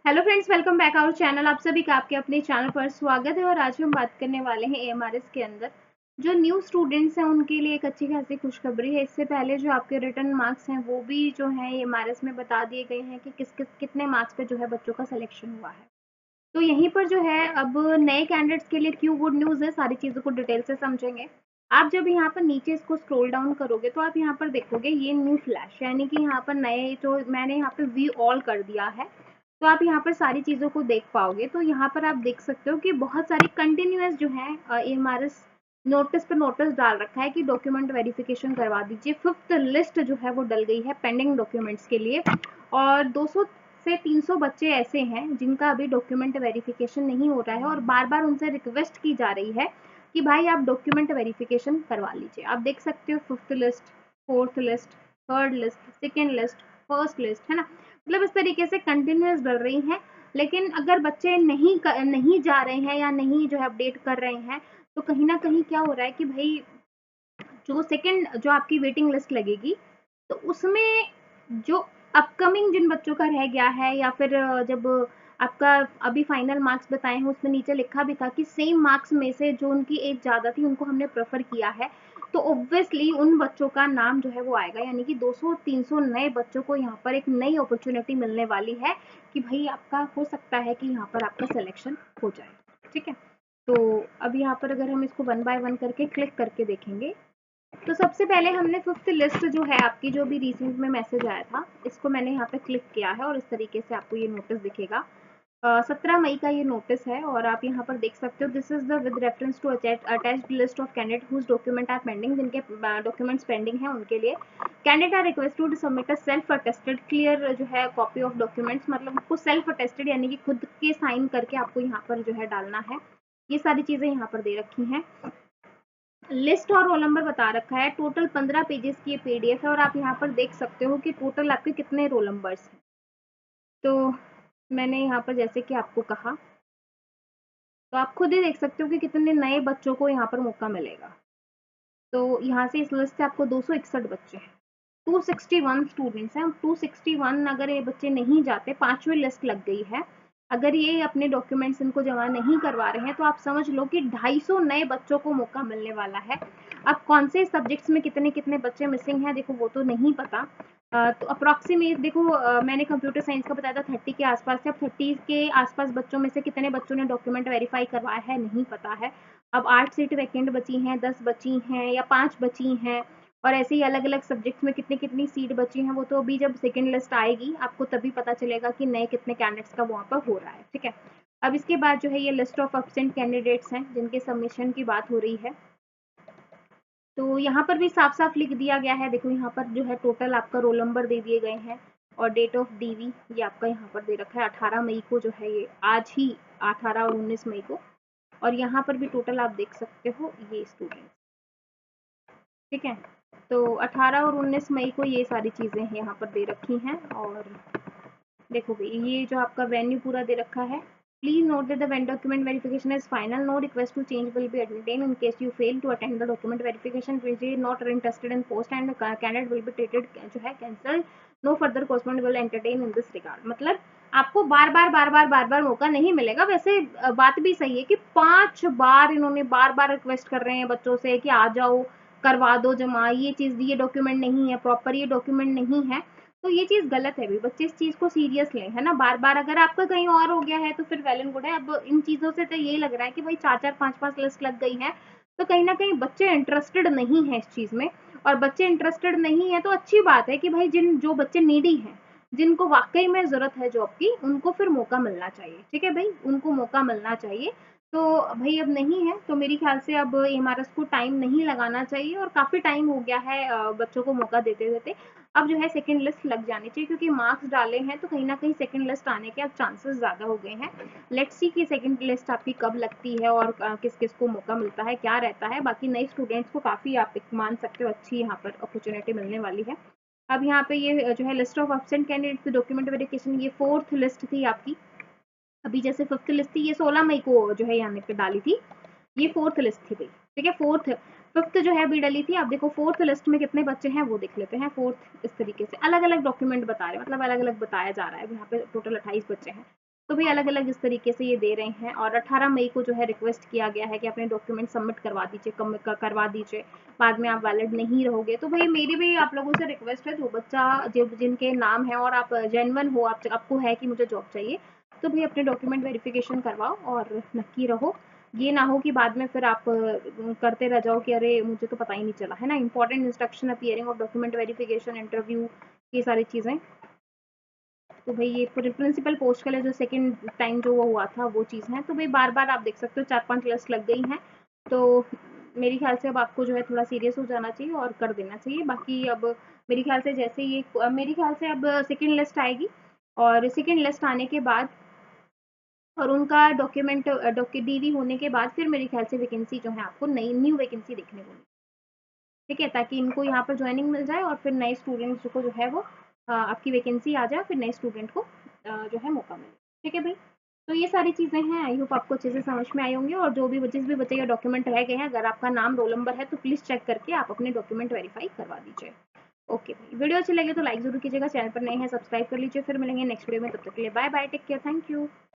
Hello friends, welcome back our channel. आप सभी का आपके अपने चैनल पर स्वागत है। और आज हम बात करने वाले हैं एएमआरएस के अंदर जो न्यू स्टूडेंट्स हैं उनके लिए एक अच्छी खासी खुशखबरी है। इससे पहले जो आपके रिटर्न मार्क्स हैं वो भी जो है एएमआरएस में बता दिए गए हैं कि कितने मार्क्स पे जो है बच्चों का सिलेक्शन हुआ है। तो यहीं पर जो है अब नए कैंडिडेट्स के लिए क्यों गुड न्यूज़ है, सारी चीज़ों को डिटेल से समझेंगे। आप जब यहाँ पर नीचे इसको स्क्रॉल डाउन करोगे तो आप यहाँ पर देखोगे ये न्यू फ्लैश, यानी कि यहाँ पर नए जो मैंने यहाँ पे वी ऑल कर दिया है, तो आप यहाँ पर सारी चीज़ों को देख पाओगे। तो यहाँ पर आप देख सकते हो कि बहुत सारी कंटिन्यूअस जो है एएमआरएस नोटिस पर नोटिस डाल रखा है कि डॉक्यूमेंट वेरिफिकेशन करवा दीजिए। फिफ्थ लिस्ट जो है वो डल गई है पेंडिंग डॉक्यूमेंट्स के लिए, और 200 से 300 बच्चे ऐसे हैं जिनका अभी डॉक्यूमेंट वेरिफिकेशन नहीं हो रहा है और बार बार उनसे रिक्वेस्ट की जा रही है कि भाई आप डॉक्यूमेंट वेरिफिकेशन करवा लीजिए। आप देख सकते हो fifth list, fourth list, third list, second list, first list, है ना। मतलब इस तरीके से कंटिन्यूस डल रही हैं। लेकिन अगर बच्चे नहीं जा रहे हैं या नहीं जो है अपडेट कर रहे हैं, तो कहीं ना कहीं क्या हो रहा है कि भाई जो सेकंड जो आपकी वेटिंग लिस्ट लगेगी, तो उसमें जो अपकमिंग जिन बच्चों का रह गया है, या फिर जब आपका अभी फाइनल मार्क्स बताए हैं उसमें नीचे लिखा भी था कि सेम मार्क्स में से जो उनकी एज ज़्यादा थी उनको हमने प्रेफर किया है, तो ऑब्वियसली उन बच्चों का नाम जो है वो आएगा। यानी कि 200-300 नए बच्चों को यहाँ पर एक नई अपॉर्चुनिटी मिलने वाली है कि भाई आपका हो सकता है कि यहाँ पर आपका सिलेक्शन हो जाए। ठीक है, तो अब यहाँ पर अगर हम इसको वन बाय वन करके क्लिक करके देखेंगे, तो सबसे पहले हमने फिफ्थ लिस्ट जो है आपकी, जो भी रिसेंट में मैसेज आया था, इसको मैंने यहाँ पे क्लिक किया है और इस तरीके से आपको ये नोटिस दिखेगा। 17 मई का ये नोटिस है और आप यहाँ पर देख सकते हो this is the with reference to attached list of candidate whose document are pending. जिनके डॉक्यूमेंट्स पेंडिंग हैं उनके लिए candidate are requested to submit a self attested clear जो है कॉपी ऑफ डॉक्यूमेंट्स। मतलब आपको सेल्फ अटेस्टेड यानी कि खुद के साइन करके आपको यहाँ पर जो है डालना है। ये सारी चीजें यहाँ पर दे रखी हैं। लिस्ट और रोल नंबर बता रखा है। टोटल 15 पेजेस की ये पीडीएफ है और आप यहाँ पर देख सकते हो कि टोटल आपके कितने रोल नंबर्स हैं। तो मैंने यहाँ पर जैसे कि आपको कहा, तो आप खुद ही देख सकते हो कि कितने नए बच्चों को यहाँ पर मौका मिलेगा। तो यहाँ से इस लिस्ट से आपको 261 बच्चे हैं, 261 स्टूडेंट्स हैं। 261 अगर ये बच्चे नहीं जाते, पांचवी लिस्ट लग गई है, अगर ये अपने डॉक्यूमेंट्स इनको जमा नहीं करवा रहे हैं, तो आप समझ लो कि 250 नए बच्चों को मौका मिलने वाला है। अब कौन से सब्जेक्ट्स में कितने कितने बच्चे मिसिंग हैं देखो वो तो नहीं पता। तो अप्रॉक्सीमेट देखो, मैंने कंप्यूटर साइंस का बताया था 30 के आसपास से। अब 30 के आसपास बच्चों में से कितने बच्चों ने डॉक्यूमेंट वेरीफाई करवाया है नहीं पता है। अब 8 सीट वैकेंट बची हैं, 10 बची हैं या 5 बची हैं, और ऐसे ही अलग अलग सब्जेक्ट्स में कितनी कितनी सीट बची हैं, वो तो अभी जब सेकेंड लिस्ट आएगी आपको तभी पता चलेगा कि नए कितने कैंडिडेट्स का वहाँ पर हो रहा है। ठीक है, अब इसके बाद जो है ये लिस्ट ऑफ एब्सेंट कैंडिडेट्स हैं जिनके सबमिशन की बात हो रही है। तो यहाँ पर भी साफ साफ लिख दिया गया है। देखो यहाँ पर जो है टोटल आपका रोल नंबर दे दिए गए हैं और डेट ऑफ डीवी ये आपका यहाँ पर दे रखा है 18 मई को जो है, ये आज ही 18 और 19 मई को। और यहाँ पर भी टोटल आप देख सकते हो ये स्टूडेंट। ठीक है, तो 18 और 19 मई को ये सारी चीज़ें यहाँ पर दे रखी हैं। और देखोगे ये जो आपका वेन्यू पूरा दे रखा है। Please note that the when document verification is final, no request to change will be entertained in case you fail to attend the document verification, which is not interested in post and candidate will be treated जो है cancelled, no further correspondence will entertain in this regard। मतलब आपको बार बार मौका नहीं मिलेगा। वैसे बात भी सही है कि 5 बार इन्होंने बार बार रिक्वेस्ट कर रहे हैं बच्चों से कि आ जाओ करवा दो जमा, ये चीज़, ये डॉक्यूमेंट नहीं है प्रॉपर, ये डॉक्यूमेंट नहीं है, तो ये चीज़ गलत है। भी बच्चे इस चीज़ को सीरियस लें, है ना। बार बार अगर आपका कहीं और हो गया है तो फिर वेल एंड गुड है। अब इन चीज़ों से तो यही लग रहा है कि भाई 4-4 5-5 लिस्ट लग गई है, तो कहीं ना कहीं बच्चे इंटरेस्टेड नहीं है इस चीज़ में। और बच्चे इंटरेस्टेड नहीं है तो अच्छी बात है कि भाई जो बच्चे नीडी हैं, जिनको वाकई में ज़रूरत है जॉब की, उनको फिर मौका मिलना चाहिए। ठीक है भाई, उनको मौका मिलना चाहिए। तो भाई अब नहीं है तो मेरे ख्याल से अब एमआरएस को टाइम नहीं लगाना चाहिए, और काफ़ी टाइम हो गया है बच्चों को मौका देते देते। अब जो है सेकंड लिस्ट लग जानी चाहिए, क्योंकि मार्क्स डाले हैं तो कहीं ना कहीं सेकंड लिस्ट आने के अब चांसेस ज़्यादा हो गए हैं। लेट्स सी कि सेकंड लिस्ट आपकी कब लगती है और किस किस को मौका मिलता है, क्या रहता है। बाकी नए स्टूडेंट्स को काफ़ी आप मान सकते हो अच्छी यहाँ पर अपॉर्चुनिटी मिलने वाली है। अब यहाँ पे ये जो है list of absent candidates document verification, ये फोर्थ लिस्ट थी आपकी। अभी जैसे फिफ्थ लिस्ट थी ये 16 मई को जो है यहाँ पे डाली थी, ये फोर्थ लिस्ट थी भाई। ठीक है, फिफ्थ जो है अभी डली थी। आप देखो फोर्थ लिस्ट में कितने बच्चे हैं वो देख लेते हैं। फोर्थ इस तरीके से अलग अलग डॉक्यूमेंट बता रहे हैं, मतलब अलग अलग बताया जा रहा है। यहाँ पे टोटल 28 बच्चे हैं। तो भी अलग अलग इस तरीके से ये दे रहे हैं। और 18 मई को जो है रिक्वेस्ट किया गया है कि अपने डॉक्यूमेंट सबमिट करवा दीजिए, करवा दीजिए, बाद में आप वैलिड नहीं रहोगे। तो भाई मेरी भी आप लोगों से रिक्वेस्ट है, जो बच्चा जिनके नाम है और आप जेन्युइन हो, आपको है कि मुझे जॉब चाहिए, तो भाई अपने डॉक्यूमेंट वेरिफिकेशन करवाओ और नक्की रहो। ये ना हो कि बाद में फिर आप करते रह जाओ कि अरे मुझे तो पता ही नहीं चला, है ना। इंपॉर्टेंट इंस्ट्रक्शन अपीयरिंग और डॉक्यूमेंट वेरिफिकेशन, इंटरव्यू, ये सारी चीज़ें। तो भाई ये प्रिंसिपल पोस्ट के लिए जो सेकंड टाइम जो वो हुआ था वो चीज़ है। तो भाई बार बार आप देख सकते हो 4-5 लिस्ट लग गई हैं। तो मेरे ख्याल से अब आपको जो है थोड़ा सीरियस हो जाना चाहिए और कर देना चाहिए। बाकी अब मेरे ख्याल से जैसे ये मेरे ख्याल से अब सेकंड लिस्ट आएगी, और सेकंड लिस्ट आने के बाद और उनका डॉक्यूमेंट डीडी होने के बाद फिर मेरे ख्याल से वैकेंसी जो है आपको नई न्यू वैकेंसी देखने को मिलेगी। ठीक है, ताकि इनको यहाँ पर ज्वाइनिंग मिल जाए और फिर नए स्टूडेंट्स को जो है वो आपकी वैकेंसी आ जाए, फिर नए स्टूडेंट को जो है मौका मिले। ठीक है भाई, तो ये सारी चीज़ें हैं। आई होप आपको अच्छे से समझ में आई होंगी। और जो भी जिस भी बच्चे के डॉक्यूमेंट रह गए हैं, अगर आपका नाम रोल नंबर है तो प्लीज़ चेक करके आप अपने डॉक्यूमेंट वेरीफाई करवा दीजिए। ओके भाई, वीडियो अच्छी लगे तो लाइक जरूर कीजिएगा, चैनल पर नए हैं सब्सक्राइब कर लीजिए। फिर मिलेंगे नेक्स्ट वीडियो में, तब तक के लिए bye bye, take care, thank you.